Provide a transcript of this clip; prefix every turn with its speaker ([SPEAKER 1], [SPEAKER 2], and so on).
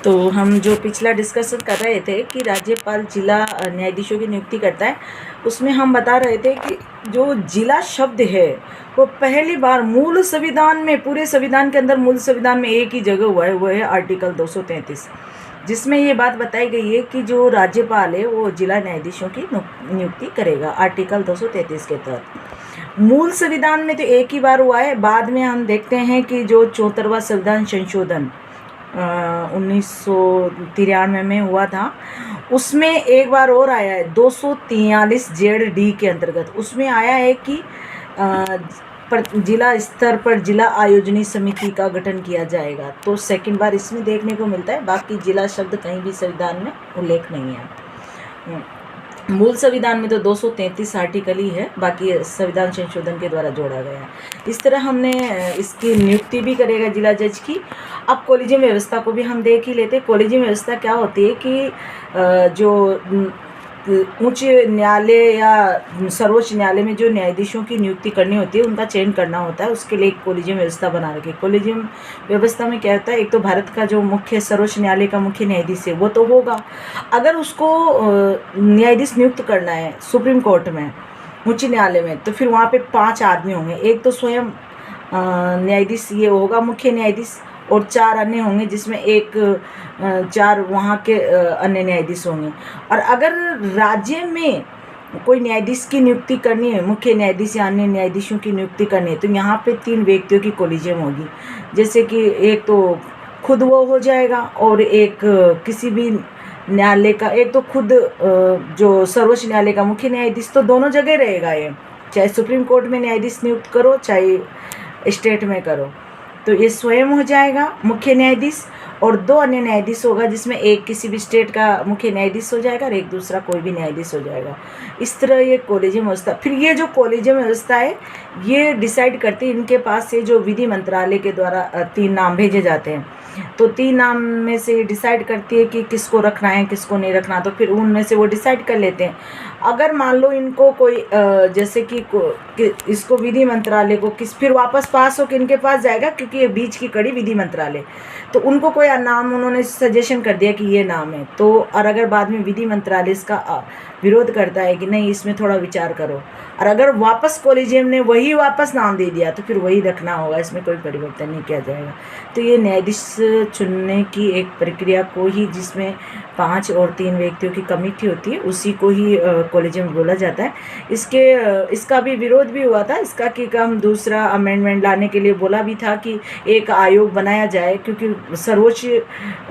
[SPEAKER 1] तो हम जो पिछला डिस्कशन कर रहे थे कि राज्यपाल जिला न्यायाधीशों की नियुक्ति करता है, उसमें हम बता रहे थे कि जो जिला शब्द है वो पहली बार मूल संविधान में, पूरे संविधान के अंदर मूल संविधान में एक ही जगह हुआ है, वो है आर्टिकल 233, जिसमें ये बात बताई गई है कि जो राज्यपाल है वो जिला न्यायाधीशों की नियुक्ति करेगा आर्टिकल 233 के तहत। मूल संविधान में तो एक ही बार हुआ है, बाद में हम देखते हैं कि जो 74वां संविधान संशोधन 1993 में हुआ था, उसमें एक बार और आया है 243 ZD के अंतर्गत। उसमें आया है कि जिला स्तर पर जिला आयोजनी समिति का गठन किया जाएगा। तो सेकंड बार इसमें देखने को मिलता है, बाकी जिला शब्द कहीं भी संविधान में उल्लेख नहीं है। मूल संविधान में तो 233 आर्टिकल ही है, बाकी संविधान संशोधन के द्वारा जोड़ा गया है। इस तरह हमने इसकी नियुक्ति भी करेगा जिला जज की। अब कॉलेजियम व्यवस्था को भी हम देख ही लेते हैं। कॉलेजियम व्यवस्था क्या होती है कि जो उच्च न्यायालय या सर्वोच्च न्यायालय में जो न्यायाधीशों की नियुक्ति करनी होती है, उनका चयन करना होता है, उसके लिए एक कॉलेजियम व्यवस्था बना रखी है। कॉलेजियम व्यवस्था में क्या होता है, एक तो भारत का जो मुख्य सर्वोच्च न्यायालय का मुख्य न्यायाधीश है वो तो होगा। अगर उसको न्यायाधीश नियुक्त करना है सुप्रीम कोर्ट में, उच्च न्यायालय में, तो फिर वहाँ पे 5 आदमी होंगे। एक तो स्वयं न्यायाधीश ये होगा मुख्य न्यायाधीश, और 4 अन्य होंगे, जिसमें एक 4 वहाँ के अन्य न्यायाधीश होंगे। और अगर राज्य में कोई न्यायाधीश की नियुक्ति करनी है, मुख्य न्यायाधीश या अन्य न्यायाधीशों की नियुक्ति करनी है, तो यहाँ पे 3 व्यक्तियों की कॉलेजियम होगी। जैसे कि एक तो खुद वो हो जाएगा, और एक किसी भी न्यायालय का, एक तो खुद जो सर्वोच्च न्यायालय का मुख्य न्यायाधीश, तो दोनों जगह रहेगा ये, चाहे सुप्रीम कोर्ट में न्यायाधीश नियुक्त करो चाहे स्टेट में करो। तो ये स्वयं हो जाएगा मुख्य न्यायाधीश, और 2 अन्य न्यायाधीश होगा, जिसमें एक किसी भी स्टेट का मुख्य न्यायाधीश हो जाएगा और एक दूसरा कोई भी न्यायाधीश हो जाएगा। इस तरह ये कॉलेजियम व्यवस्था। फिर ये जो कॉलेजियम व्यवस्था है ये डिसाइड करती है, इनके पास से जो विधि मंत्रालय के द्वारा 3 नाम भेजे जाते हैं, तो 3 नाम में से डिसाइड करती है कि किसको रखना है किसको नहीं रखना। तो फिर उनमें से वो डिसाइड कर लेते हैं। अगर मान लो इनको कोई जैसे कि इसको विधि मंत्रालय को फिर वापस पास हो कि इनके पास जाएगा, क्योंकि ये बीच की कड़ी विधि मंत्रालय, तो उनको कोई नाम उन्होंने सजेशन कर दिया कि ये नाम है, तो और अगर बाद में विधि मंत्रालय इसका विरोध करता है कि नहीं इसमें थोड़ा विचार करो, और अगर वापस कॉलेजियम ने वही वापस नाम दे दिया, तो फिर वही रखना होगा, इसमें कोई परिवर्तन नहीं किया जाएगा। तो ये न्यायाधीश चुनने की एक प्रक्रिया को ही, जिसमें 5 और 3 व्यक्तियों की कमेटी होती है, उसी को ही कॉलेजियम बोला जाता है। इसका भी विरोध भी हुआ था, इसका कि हम दूसरा अमेंडमेंट लाने के लिए बोला भी था कि एक आयोग बनाया जाए, क्योंकि सर्वोच्च